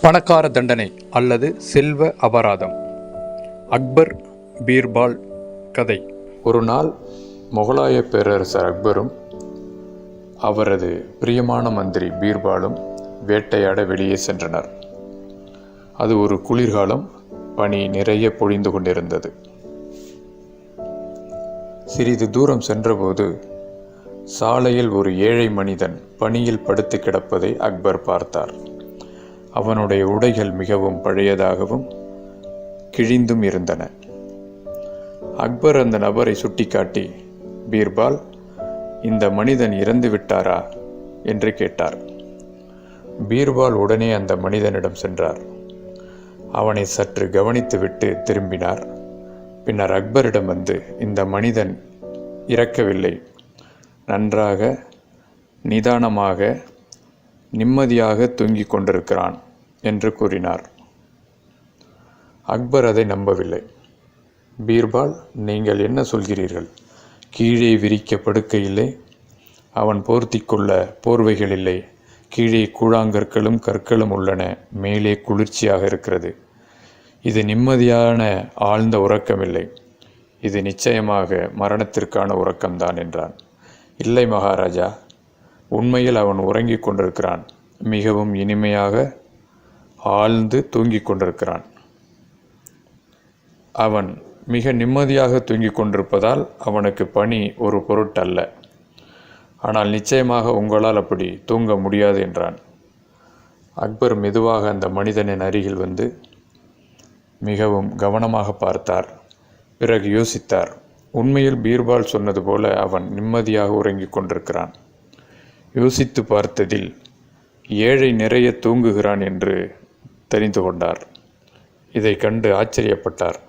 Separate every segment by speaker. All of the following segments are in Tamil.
Speaker 1: பணக்கார தண்டனை அல்லது செல்வ அபராதம். அக்பர் பீர்பால் கதை. ஒரு நாள் முகலாய பேரரசர் அக்பரும் அவரது பிரியமான மந்திரி பீர்பாலும் வேட்டையாட வெளியே சென்றனர். அது ஒரு குளிர்காலம். பனி நிறைய பொழிந்து கொண்டிருந்தது. சிறிது தூரம் சென்றபோது சாலையில் ஒரு ஏழை மனிதன் பனியில் படுத்து கிடப்பதை அக்பர் பார்த்தார். அவனுடைய உடைகள் மிகவும் பழையதாகவும் கிழிந்தும் இருந்தன. அக்பர் அந்த நபரை சுட்டிக்காட்டி, பீர்பால், இந்த மனிதன் இறந்து விட்டாரா என்று கேட்டார். பீர்பால் உடனே அந்த மனிதனிடம் சென்றார். அவனை சற்று கவனித்துவிட்டு திரும்பினார். பின்னர் அக்பரிடம் வந்து, இந்த மனிதன் இறக்கவில்லை, நன்றாக நிதானமாக நிம்மதியாக தூங்கிக் கொண்டிருக்கிறான் என்று கூறினார். அக்பர் அதை நம்பவில்லை. பீர்பால், நீங்கள் என்ன சொல்கிறீர்கள்? கீழே விரிக்க படுக்கை இல்லை, அவன் போர்த்தி கொள்ள போர்வைகள் இல்லை, கீழே கூழாங்கற்களும் கற்களும் உள்ளன, மேலே குளிர்ச்சியாக இருக்கிறது. இது நிம்மதியான ஆழ்ந்த உறக்கமில்லை, இது நிச்சயமாக மரணத்திற்கான உறக்கம்தான் என்றான். இல்லை மகாராஜா, உண்மையில் அவன் உறங்கிக் கொண்டிருக்கிறான், மிகவும் இனிமையாக ஆழ்ந்து தூங்கிக் கொண்டிருக்கிறான். அவன் மிக நிம்மதியாக தூங்கிக் கொண்டிருப்பதால் அவனுக்கு பனி ஒரு பொருட்டல்ல. ஆனால் நிச்சயமாக உங்களால் அப்படி தூங்க முடியாது என்றான். அக்பர் மெதுவாக அந்த மனிதனின் அருகில் வந்து மிகவும் கவனமாக பார்த்தார். பிறகு யோசித்தார். உண்மையில் பீர்பால் சொன்னது போல அவன் நிம்மதியாக உறங்கிக் கொண்டிருக்கிறான். யோசித்து பார்த்ததில் ஏழை நிறைய தூங்குகிறான் என்று தெரிந்து கொண்டார். இதை கண்டு ஆச்சரியப்பட்டார்.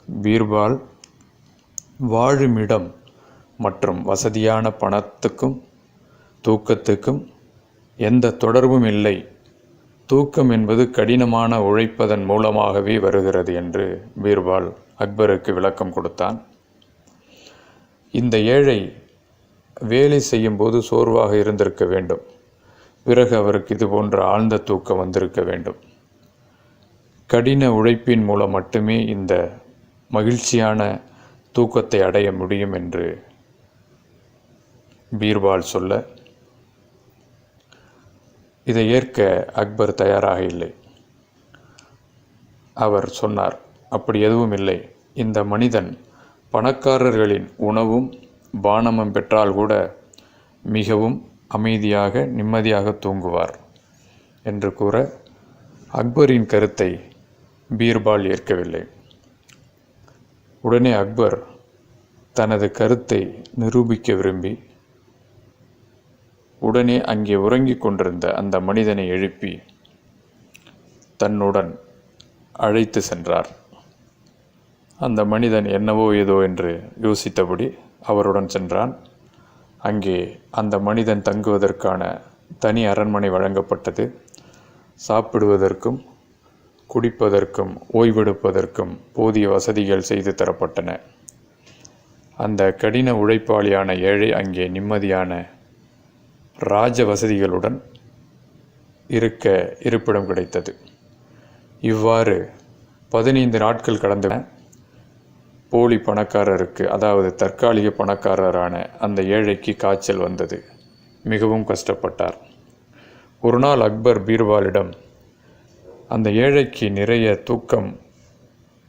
Speaker 1: பீர்பால் வாழுமிடம் மற்றும் வசதியான பணத்துக்கும் தூக்கத்துக்கும் எந்த தொடர்பும் இல்லை, தூக்கம் என்பது கடினமான உழைப்பதன் மூலமாகவே வருகிறது என்று பீர்பால் அக்பருக்கு விளக்கம் கொடுத்தான். இந்த ஏழை வேலை செய்யும்போது சோர்வாக இருந்திருக்க வேண்டும். பிறகு அவருக்கு இது போன்ற ஆழ்ந்த தூக்கம் வந்திருக்க வேண்டும். கடின உழைப்பின் மூலம் மட்டுமே இந்த மகிழ்ச்சியான தூக்கத்தை அடைய முடியும் என்று பீர்பால் சொல்ல, இதை ஏற்க அக்பர் தயாராக இல்லை. அவர் சொன்னார், அப்படி எதுவும் இல்லை. இந்த மனிதன் பணக்காரர்களின் உணவும் பானமும் பெற்றால் கூட மிகவும் அமைதியாக நிம்மதியாக தூங்குவார் என்று கூற, அக்பரின் கருத்தை பீர்பால் ஏற்கவில்லை. உடனே அக்பர் தனது கருத்தை நிரூபிக்க விரும்பி உடனே அங்கே உறங்கிக் கொண்டிருந்த அந்த மனிதனை எழுப்பி தன்னுடன் அழைத்து சென்றார். அந்த மனிதன் என்னவோ ஏதோ என்று யோசித்தபடி அவருடன் சென்றான். அங்கே அந்த மனிதன் தங்குவதற்கான தனி அரண்மனை வழங்கப்பட்டது. சாப்பிடுவதற்கும் குடிப்பதற்கும் ஓய்வெடுப்பதற்கும் போதிய வசதிகள் செய்து தரப்பட்டன. அந்த கடின உழைப்பாளியான ஏழை அங்கே நிம்மதியான ராஜ வசதிகளுடன் இருக்க இருப்பிடம் கிடைத்தது. இவ்வாறு 15 நாட்கள் கடந்தன. போலி பணக்காரருக்கு, அதாவது தற்காலிக பணக்காரரான அந்த ஏழைக்கு காய்ச்சல் வந்தது. மிகவும் கஷ்டப்பட்டார். ஒரு நாள் அக்பர் பீர்பாலிடம், அந்த ஏழைக்கு நிறைய தூக்கம்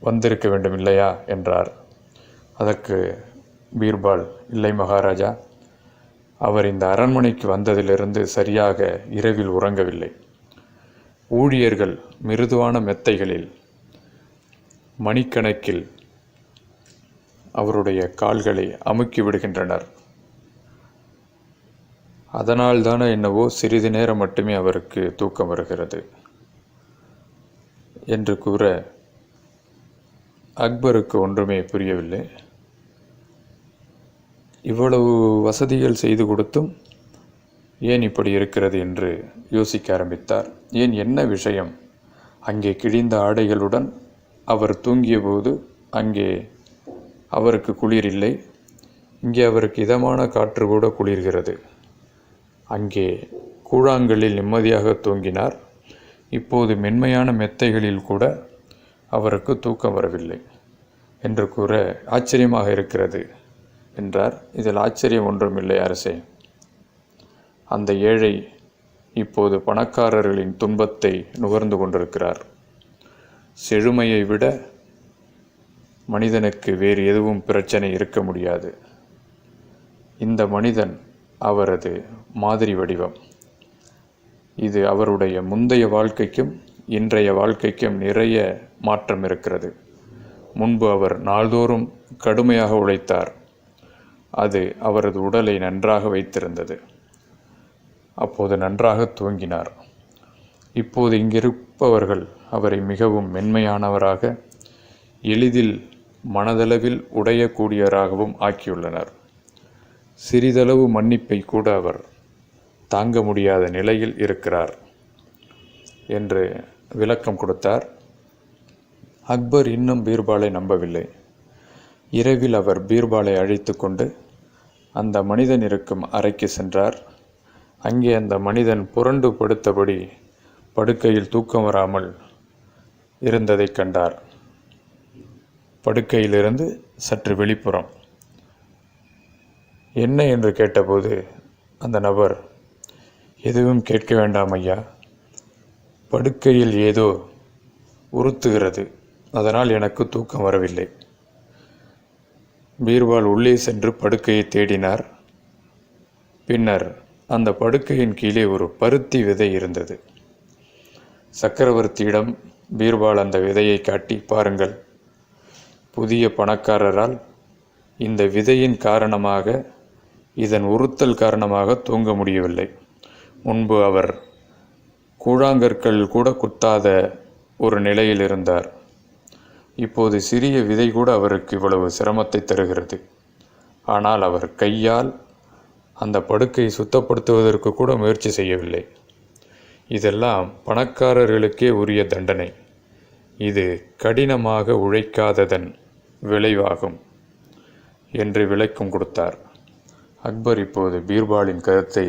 Speaker 1: வந்திருக்க வேண்டும் இல்லையா என்றார். அதற்கு பீர்பால், இல்லை மகாராஜா, அவர் இந்த அரண்மனைக்கு வந்ததிலிருந்து சரியாக இரவில் உறங்கவில்லை. ஊழியர்கள் மிருதுவான மெத்தைகளில் மணிக்கணக்கில் அவருடைய கால்களை அமுக்கி விடுகின்றனர். அதனால்தானே என்னவோ சிறிது நேரம் மட்டுமே அவருக்கு தூக்கம் வருகிறது என்று கூற, அக்பருக்கு ஒன்றுமே புரியவில்லை. இவ்வளவு வசதிகள் செய்து கொடுத்தும் ஏன் இப்படி இருக்கிறது என்று யோசிக்க ஆரம்பித்தார். ஏன், என்ன விஷயம்? அங்கே கிழிந்த ஆடைகளுடன் அவர் தூங்கிய போது அங்கே அவருக்கு குளிர் இல்லை, இங்கே அவருக்கு இதமான காற்று கூட குளிர்கிறது. அங்கே கூழாங்கல்லில் நிம்மதியாக தூங்கினார், இப்போது மென்மையான மெத்தைகளில் கூட அவருக்கு தூக்கம் வரவில்லை என்று கூற ஆச்சரியமாக இருக்கிறது என்றார். இதில் ஆச்சரியம் ஒன்றுமில்லை அரசே. அந்த ஏழை இப்போது பணக்காரர்களின் துன்பத்தை நுகர்ந்து கொண்டிருக்கிறார். செழுமையை விட மனிதனுக்கு வேறு எதுவும் பிரச்சனை இருக்க முடியாது. இந்த மனிதன் அவரது மாதிரி வடிவம். இது அவருடைய முந்தைய வாழ்க்கைக்கும் இன்றைய வாழ்க்கைக்கும் நிறைய மாற்றம் இருக்கிறது. முன்பு அவர் நாள்தோறும் கடுமையாக உழைத்தார். அது அவரது உடலை நன்றாக வைத்திருந்தது. அப்போது நன்றாக தூங்கினார். இப்போது இங்கிருப்பவர்கள் அவரை மிகவும் மென்மையானவராக, எளிதில் மனதளவில் உடையக்கூடியவராகவும் ஆக்கியுள்ளனர். சிறிதளவு மன்னிப்பை கூட அவர் தாங்க முடியாத நிலையில் இருக்கிறார் என்று விளக்கம் கொடுத்தார். அக்பர் இன்னும் பீர்பாலை நம்பவில்லை. இரவில் அவர் பீர்பாலை அழைத்து கொண்டு அந்த மனிதன் இருக்கும் அறைக்கு சென்றார். அங்கே அந்த மனிதன் புரண்டு படுத்தபடி படுக்கையில் தூக்கம் வராமல் இருந்ததைக் கண்டார். படுக்கையிலிருந்து சற்று வெளிப்புறம். என்ன என்று கேட்டபோது அந்த நபர், எதுவும் கேட்க வேண்டாம் ஐயா, படுக்கையில் ஏதோ உறுத்துகிறது, அதனால் எனக்கு தூக்கம் வரவில்லை. பீர்பால் உள்ளே சென்று படுக்கையை தேடினார். பின்னர் அந்த படுக்கையின் கீழே ஒரு பருத்தி விதை இருந்தது. சக்கரவர்த்தியிடம் பீர்பால் அந்த விதையை காட்டி, பாருங்கள், புதிய பணக்காரரால் இந்த விதையின் காரணமாக, இதன் உறுத்தல் காரணமாக தூங்க முடியவில்லை. முன்பு அவர் கூழாங்கற்கள் கூட குத்தாத ஒரு நிலையில் இருந்தார். இப்போது சிறிய விதை கூட அவருக்கு இவ்வளவு சிரமத்தை தருகிறது. ஆனால் அவர் கையால் அந்த படுக்கையை சுத்தப்படுத்துவதற்கு கூட முயற்சி செய்யவில்லை. இதெல்லாம் பணக்காரர்களுக்கே உரிய தண்டனை. இது கடினமாக உழைக்காததன் விளைவாகும் என்று விளக்கம் கொடுத்தார். அக்பர் இப்போது பீர்பாலின் கருத்தை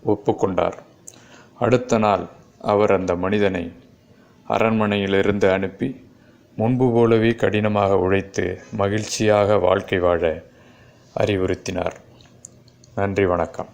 Speaker 1: ஒப்புக்கொண்டார். அடுத்த நாள் அவர் அந்த மனிதனை அரண்மனையிலிருந்து அனுப்பி முன்பு போலவே கடினமாக உழைத்து மகிழ்ச்சியாக வாழ்க்கை வாழ அறிவுறுத்தினார். நன்றி, வணக்கம்.